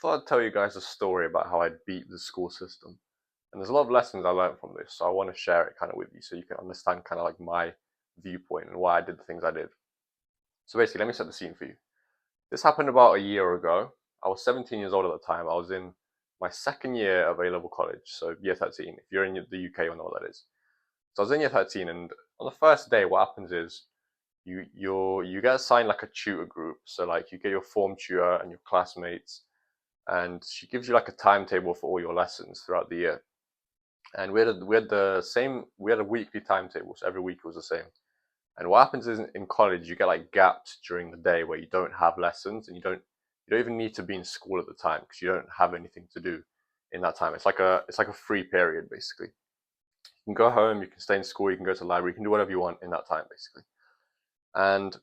thought I'd tell you guys a story about how I beat the school system. And there's a lot of lessons I learned from this, so I want to share it kind of with you so you can understand kind of like my viewpoint and why I did the things I did. So basically, let me set the scene for you. This happened about a year ago. I was 17 years old at the time. I was in my second year of A-level college, so year 13. If you're in the UK, you'll know what that is. So I was in year 13, and on the first day, what happens is you get assigned like a tutor group. So like you get your form tutor and your classmates, and she gives you like a timetable for all your lessons throughout the year. And we had a weekly timetable, so every week it was the same. And what happens is in college you get like gaps during the day where you don't have lessons and you don't even need to be in school at the time because you don't have anything to do in that time. It's like a free period basically. You can go home, you can stay in school, you can go to the library, you can do whatever you want in that time basically. And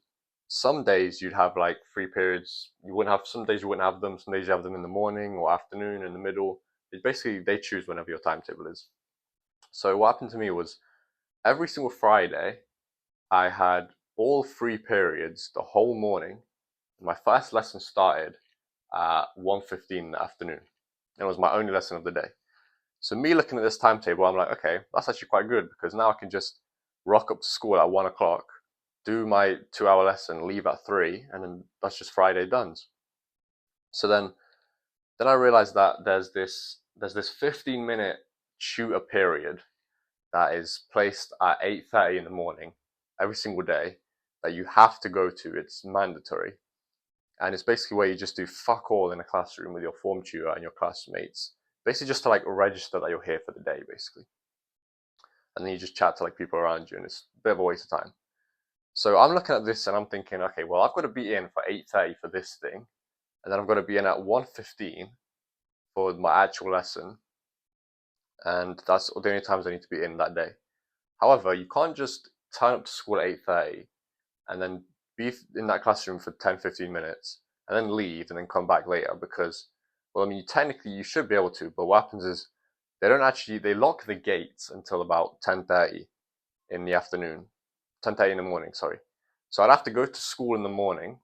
some days you'd have like free periods. You wouldn't have Some days you wouldn't have them. Some days you have them in the morning or afternoon, in the middle. It basically they choose whenever your timetable is. So what happened to me was every single Friday I had all free periods the whole morning. My first lesson started at 1:15 in the afternoon. It was my only lesson of the day. So me looking at this timetable, I'm like, okay, that's actually quite good because now I can just rock up to school at 1 o'clock, do my 2 hour lesson, leave at 3, and then that's just Friday done. So then I realized that there's this 15-minute tutor period that is placed at 8:30 in the morning every single day that you have to go to. It's mandatory. And it's basically where you just do fuck all in a classroom with your form tutor and your classmates. Basically just to like register that you're here for the day, basically. And then you just chat to like people around you and it's a bit of a waste of time. So I'm looking at this and I'm thinking, okay, well I've got to be in for 8:30 for this thing, and then I've got to be in at 1:15 for my actual lesson, and that's the only times I need to be in that day. However, you can't just turn up to school at 8:30 and then be in that classroom for 10-15 minutes and then leave and then come back later because, well, I mean, technically you should be able to, but what happens is they lock the gates until about 10:30 in the afternoon, 10:30 in the morning, sorry. So I'd have to go to school in the morning,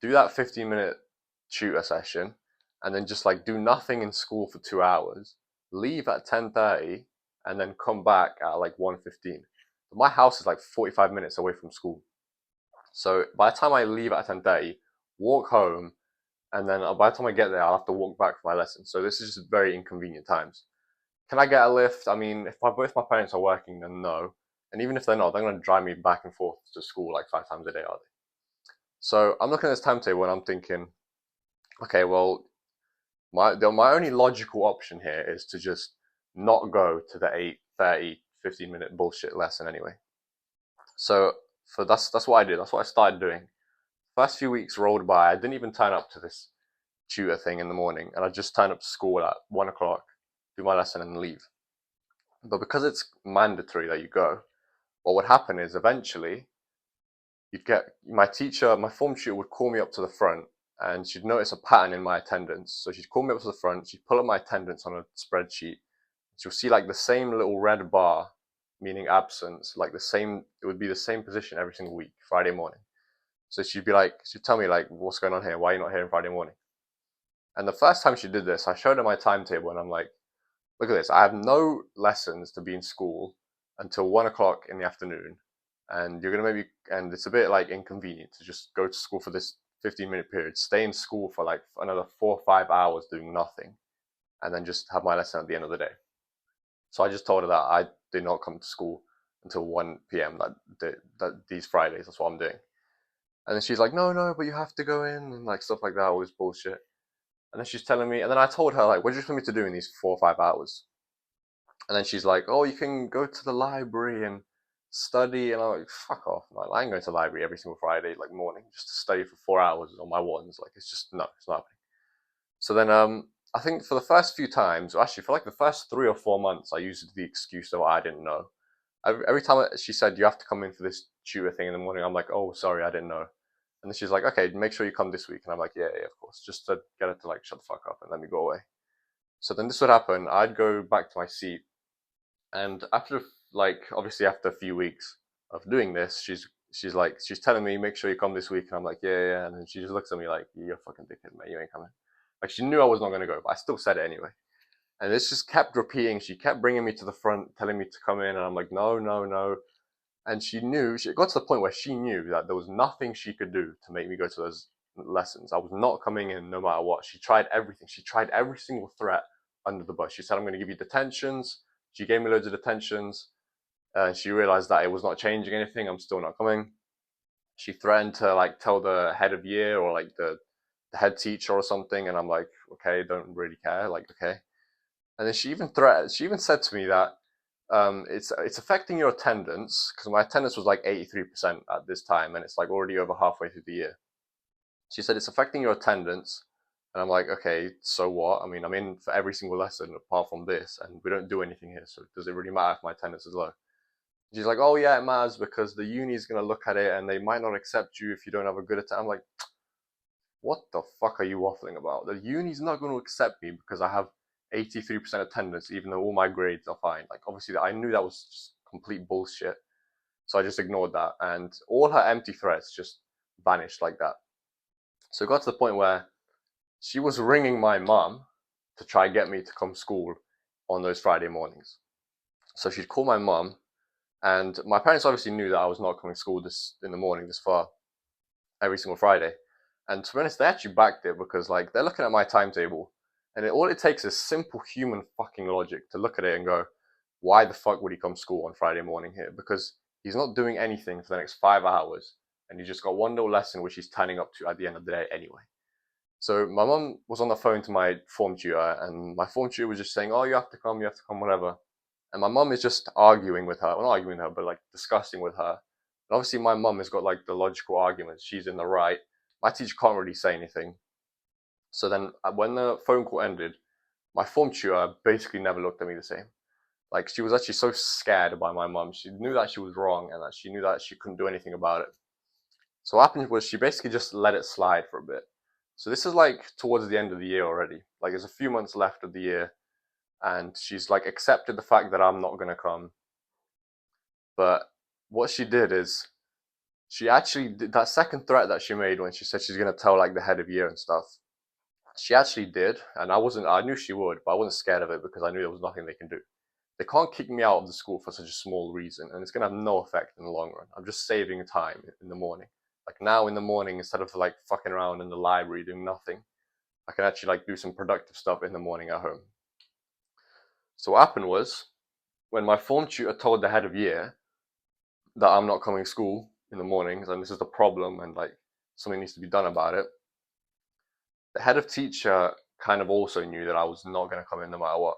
do that 15-minute tutor session, and then just like do nothing in school for 2 hours, leave at 10:30, and then come back at like 1:15. My house is like 45 minutes away from school. So by the time I leave at 10:30, walk home, and then by the time I get there, I'll have to walk back for my lesson. So this is just very inconvenient times. Can I get a lift? I mean, if both my parents are working, then no. And even if they're not, they're going to drive me back and forth to school like 5 times a day, are they? So I'm looking at this timetable and I'm thinking, okay, well, my only logical option here is to just not go to the 8:30, 15-minute bullshit lesson anyway. So that's what I did. That's what I started doing. First few weeks rolled by. I didn't even turn up to this tutor thing in the morning, and I just turn up to school at 1 o'clock, do my lesson, and leave. But because it's mandatory that you go, what would happen is eventually you'd get my form tutor would call me up to the front, and she'd notice a pattern in my attendance. So she'd call me up to the front, she'd pull up my attendance on a spreadsheet. She'll see like the same little red bar, meaning absence, like it would be the same position every single week, Friday morning. So she'd tell me like, what's going on here? Why are you not here on Friday morning? And the first time she did this, I showed her my timetable and I'm like, look at this. I have no lessons to be in school until 1 o'clock in the afternoon. And and it's a bit like inconvenient to just go to school for this 15-minute period, stay in school for like another 4 or 5 hours doing nothing, and then just have my lesson at the end of the day. So I just told her that I did not come to school until 1 p.m. that these Fridays. That's what I'm doing. And then she's like, no, no, but you have to go in and like stuff like that, all this bullshit. And then she's telling me, and then I told her like, what do you expect me to do in these 4 or 5 hours? And then she's like, oh, you can go to the library and study. And I'm like, fuck off. Like, I ain't going to the library every single Friday, like morning, just to study for 4 hours on my ones. Like, it's just, no, it's not happening. So then, I think for the first few times, or actually for like the first 3 or 4 months, I used the excuse that I didn't know. Every time she said, you have to come in for this tutor thing in the morning, I'm like, oh, sorry, I didn't know. And then she's like, okay, make sure you come this week. And I'm like, yeah, yeah, of course. Just to get her to like shut the fuck up and let me go away. So then this would happen. I'd go back to my seat. And after like obviously after a few weeks of doing this, she's telling me, make sure you come this week. And I'm like, yeah, yeah. And then she just looks at me like, you're a fucking dickhead, mate. You ain't coming. Like she knew I was not going to go, but I still said it anyway. And this just kept repeating. She kept bringing me to the front, telling me to come in, and I'm like, no, no, no. And she knew, it got to the point where she knew that there was nothing she could do to make me go to those lessons. I was not coming in no matter what. She tried everything. She tried every single threat under the bus. She said, I'm going to give you detentions. She gave me loads of detentions. She realized that it was not changing anything. I'm still not coming. She threatened to like tell the head of year or like the head teacher or something. And I'm like, okay, don't really care. Like, okay. And then she even said to me that it's affecting your attendance because my attendance was like 83% at this time, and it's like already over halfway through the year. She said it's affecting your attendance, and I'm like, okay, so what? I mean, I'm in for every single lesson apart from this, and we don't do anything here, so does it really matter if my attendance is low? She's like, oh yeah, it matters because the uni is gonna look at it and they might not accept you if you don't have a good attendance. I'm like, what the fuck are you waffling about? The uni's not going to accept me because I have 83% attendance, even though all my grades are fine. Like, obviously, I knew that was just complete bullshit. So I just ignored that. And all her empty threats just vanished like that. So it got to the point where she was ringing my mum to try and get me to come to school on those Friday mornings. So she'd call my mum, and my parents obviously knew that I was not coming to school this in the morning this far every single Friday. And to be honest, they actually backed it because like they're looking at my timetable, and all it takes is simple human fucking logic to look at it and go, why the fuck would he come to school on Friday morning here? Because he's not doing anything for the next 5 hours, and he just got one little lesson which he's turning up to at the end of the day anyway. So my mum was on the phone to my form tutor, and my form tutor was just saying, "Oh, you have to come, whatever." And my mum is just arguing with her, well, not arguing with her, but like discussing with her. And obviously, my mum has got like the logical arguments; she's in the right. My teacher can't really say anything. So then, when the phone call ended, my form tutor basically never looked at me the same. Like she was actually so scared by my mum. She knew that she was wrong, and that she knew that she couldn't do anything about it. So what happened was she basically just let it slide for a bit. So this is like towards the end of the year already. Like there's a few months left of the year, and she's like accepted the fact that I'm not gonna come. But what she did is she actually did that second threat that she made when she said she's gonna tell like the head of year and stuff. She actually did, and I knew she would, but I wasn't scared of it because I knew there was nothing they can do. They can't kick me out of the school for such a small reason, and it's gonna have no effect in the long run. I'm just saving time in the morning. Like now in the morning, instead of like fucking around in the library doing nothing, I can actually like do some productive stuff in the morning at home. So what happened was when my form tutor told the head of year that I'm not coming to school in the mornings and this is the problem and like something needs to be done about it, the head of teacher kind of also knew that I was not going to come in no matter what.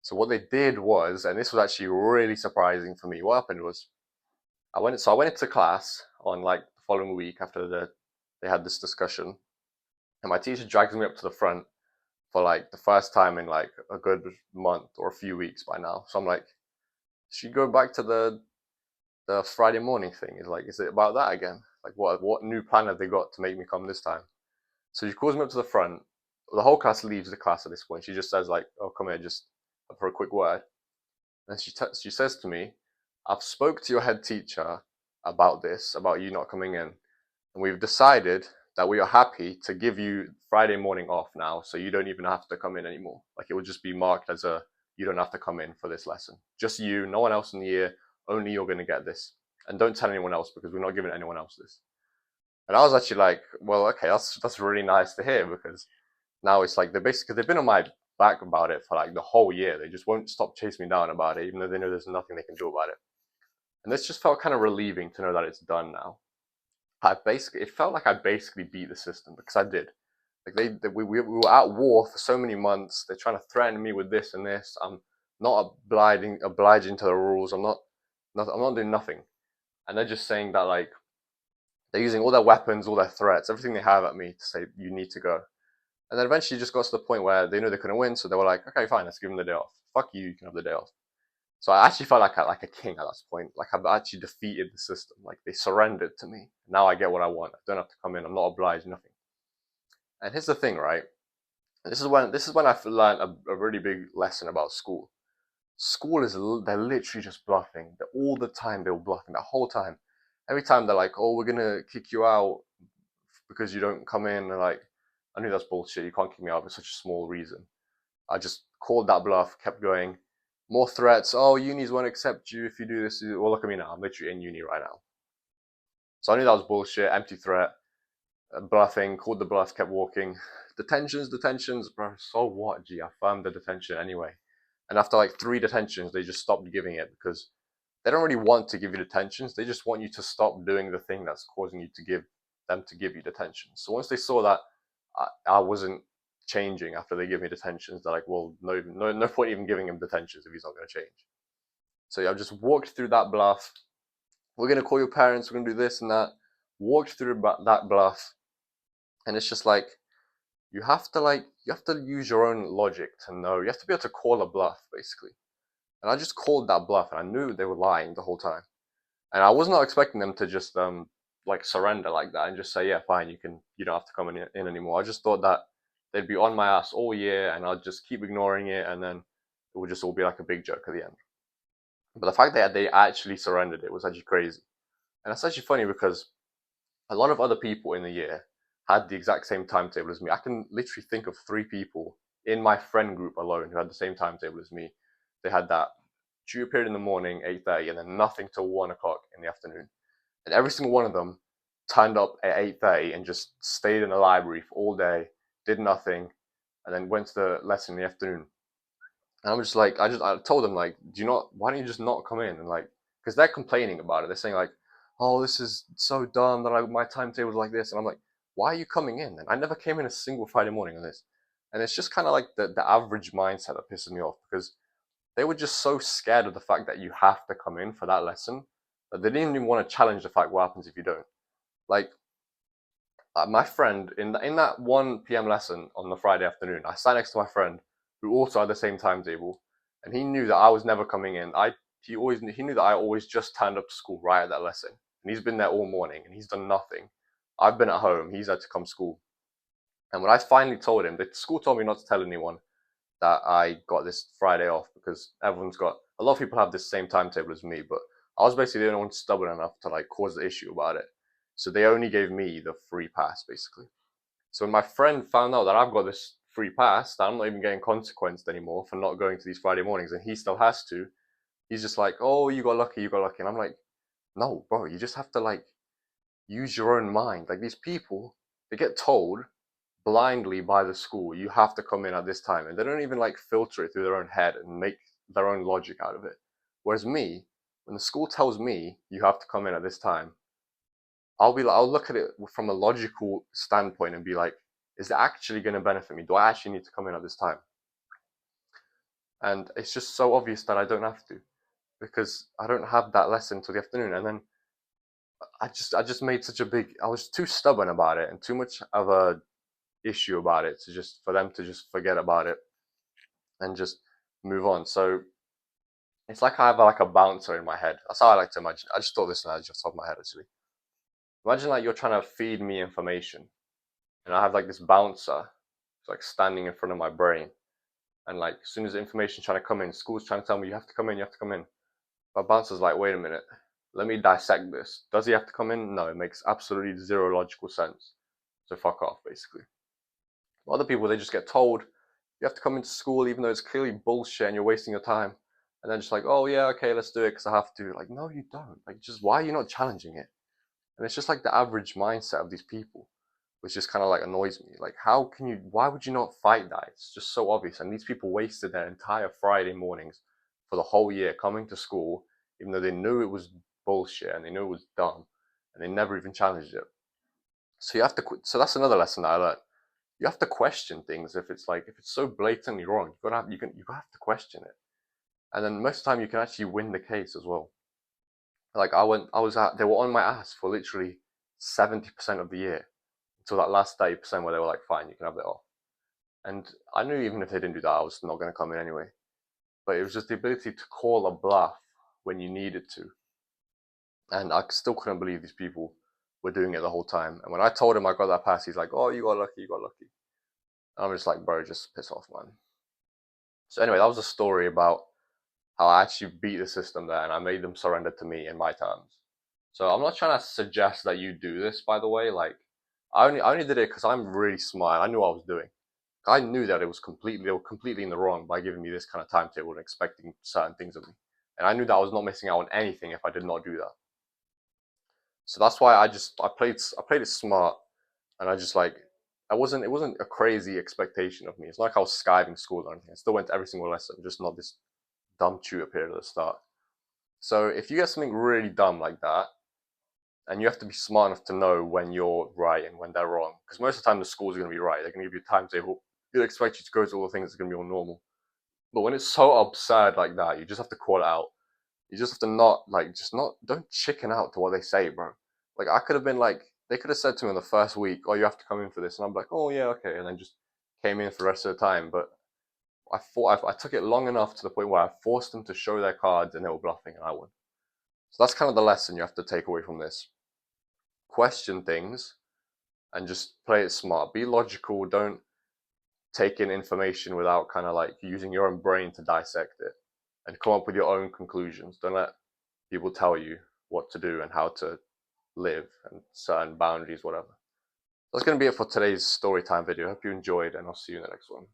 So what they did was, and this was actually really surprising for me, what happened was I went into class on like the following week after they had this discussion, and my teacher drags me up to the front for like the first time in like a good month or a few weeks by now. So I'm like, should you go back to the Friday morning thing? Is it about that again? Like what new plan have they got to make me come this time? So she calls me up to the front. The whole class leaves the class at this point. She just says like, "Oh, come here, just for a quick word." And she says to me, "I've spoke to your head teacher about this, about you not coming in, and we've decided that we are happy to give you Friday morning off now, so you don't even have to come in anymore. Like it will just be marked as a you don't have to come in for this lesson. Just you, no one else in the year. Only you're going to get this, and don't tell anyone else because we're not giving anyone else this." And I was actually like, "Well, okay, that's really nice to hear because now it's like they've been on my back about it for like the whole year. They just won't stop chasing me down about it, even though they know there's nothing they can do about it." And this just felt kind of relieving to know that it's done now. It felt like I basically beat the system because I did. Like we were at war for so many months. They're trying to threaten me with this and this. I'm not obliging to the rules. I'm not doing nothing. And they're just saying that like they're using all their weapons, all their threats, everything they have at me to say you need to go. And then eventually just got to the point where they knew they couldn't win, so they were like, okay, fine, let's give them the day off. Fuck you, you can have the day off. So I actually felt like a king at that point. Like I've actually defeated the system. Like they surrendered to me. Now I get what I want. I don't have to come in. I'm not obliged. Nothing. And here's the thing, right? This is when I've learned a really big lesson about school. School is they're literally just bluffing. All the time they were bluffing. That whole time. Every time they're like, "Oh, we're gonna kick you out because you don't come in," and like I knew that's bullshit. You can't kick me out for such a small reason. I just called that bluff, kept going. More threats. Oh, unis won't accept you if you do this. Well, look at me now. I'm literally in uni right now. So I knew that was bullshit, empty threat, bluffing, called the bluff, kept walking. Detentions, bro. So what, G? I firmed the detention anyway. And after like 3 detentions, they just stopped giving it because they don't really want to give you detentions. They just want you to stop doing the thing that's causing you to give them to give you detention. So once they saw that I wasn't changing after they give me detentions, they're like, well, no point even giving him detentions if he's not going to change. So yeah, I've just walked through that bluff. We're going to call your parents. We're going to do this and that. Walked through that bluff, and it's just like you have to use your own logic to know. You have to be able to call a bluff basically. And I just called that bluff, and I knew they were lying the whole time. And I was not expecting them to just like surrender like that and just say, yeah, fine, you don't have to come in anymore. I just thought that they'd be on my ass all year, and I'd just keep ignoring it, and then it would just all be like a big joke at the end. But the fact that they actually surrendered it was actually crazy. And it's actually funny because a lot of other people in the year had the exact same timetable as me. I can literally think of 3 people in my friend group alone who had the same timetable as me. They had that due period in the morning, 8:30, and then nothing till 1 o'clock in the afternoon. And every single one of them turned up at 8:30 and just stayed in the library for all day, did nothing, and then went to the lesson in the afternoon. And I'm just like, I told them like, why don't you just not come in? And like, because they're complaining about it. They're saying like, oh, this is so dumb that my timetable is like this. And I'm like, why are you coming in? And I never came in a single Friday morning on this. And it's just kind of like the average mindset that pisses me off because they were just so scared of the fact that you have to come in for that lesson that they didn't even want to challenge the fact what happens if you don't. Like, my friend in that 1 p.m. lesson on the Friday afternoon, I sat next to my friend who also had the same timetable, and he knew that I was never coming in. He knew that I always just turned up to school right at that lesson, and he's been there all morning and he's done nothing. I've been at home. He's had to come to school, and when I finally told him, the school told me not to tell anyone that I got this Friday off because everyone's got a lot of people have this same timetable as me, but I was basically the only one stubborn enough to like cause the issue about it. So they only gave me the free pass basically. So when my friend found out that I've got this free pass, that I'm not even getting consequenced anymore for not going to these Friday mornings, and he still has to, he's just like, oh, you got lucky, you got lucky. And I'm like, no, bro, you just have to like use your own mind. Like these people, they get told blindly by the school, you have to come in at this time, and they don't even like filter it through their own head and make their own logic out of it. Whereas me, when the school tells me you have to come in at this time, I'll look at it from a logical standpoint and be like, is it actually going to benefit me? Do I actually need to come in at this time? And it's just so obvious that I don't have to because I don't have that lesson till the afternoon. And then I just made such a big, I was too stubborn about it and too much of a issue about it to just for them to just forget about it and just move on. So it's like I have like a bouncer in my head. That's how I like to imagine. I just thought this one out just off my head actually. Imagine like you're trying to feed me information, and I have like this bouncer, it's like standing in front of my brain, and like as soon as the information's trying to come in, school's trying to tell me you have to come in, you have to come in. My bouncer's like, wait a minute, let me dissect this. Does he have to come in? No, it makes absolutely zero logical sense. So fuck off, basically. Other people, they just get told you have to come into school even though it's clearly bullshit and you're wasting your time. And then just like, oh yeah, okay, let's do it because I have to. Like, no, you don't. Like, just why are you not challenging it? And it's just like the average mindset of these people, which just kind of like annoys me. Like, why would you not fight that? It's just so obvious. And these people wasted their entire Friday mornings for the whole year coming to school, even though they knew it was bullshit and they knew it was dumb, and they never even challenged it. So you have to. So that's another lesson that I learned. You have to question things if it's so blatantly wrong. You have to question it, and then most of the time you can actually win the case as well. Like they were on my ass for literally 70% of the year until that last 30% where they were like, fine, you can have it off. And I knew even if they didn't do that, I was not going to come in anyway. But it was just the ability to call a bluff when you needed to. And I still couldn't believe these people were doing it the whole time. And when I told him I got that pass, he's like, oh, you got lucky, you got lucky. And I'm just like, bro, just piss off, man. So anyway, that was a story about how I actually beat the system there and I made them surrender to me in my terms. So I'm not trying to suggest that you do this, by the way. Like, I only did it because I'm really smart. I knew what I was doing. I knew that they were completely in the wrong by giving me this kind of timetable and expecting certain things of me. And I knew that I was not missing out on anything if I did not do that. So that's why I played it smart, and I just like it wasn't a crazy expectation of me. It's not like I was skiving school or anything. I still went to every single lesson, just not this dumb tutor period at the start. So if you get something really dumb like that, and you have to be smart enough to know when you're right and when they're wrong, because most of the time the schools are going to be right. They're going to give you a timetable. They'll expect you to go to all the things that's going to be all normal. But when it's so absurd like that, you just have to call it out. You just have to not like just not don't chicken out to what they say, bro. Like I could have been like they could have said to me in the first week, "Oh, you have to come in for this," and I'm like, "Oh yeah, okay," and then just came in for the rest of the time. But I took it long enough to the point where I forced them to show their cards and they were bluffing, and I won. So that's kind of the lesson you have to take away from this. Question things and just play it smart. Be logical. Don't take in information without kind of like using your own brain to dissect it and come up with your own conclusions. Don't let people tell you what to do and how to live and certain boundaries, whatever. That's going to be it for today's story time video. Hope you enjoyed, and I'll see you in the next one.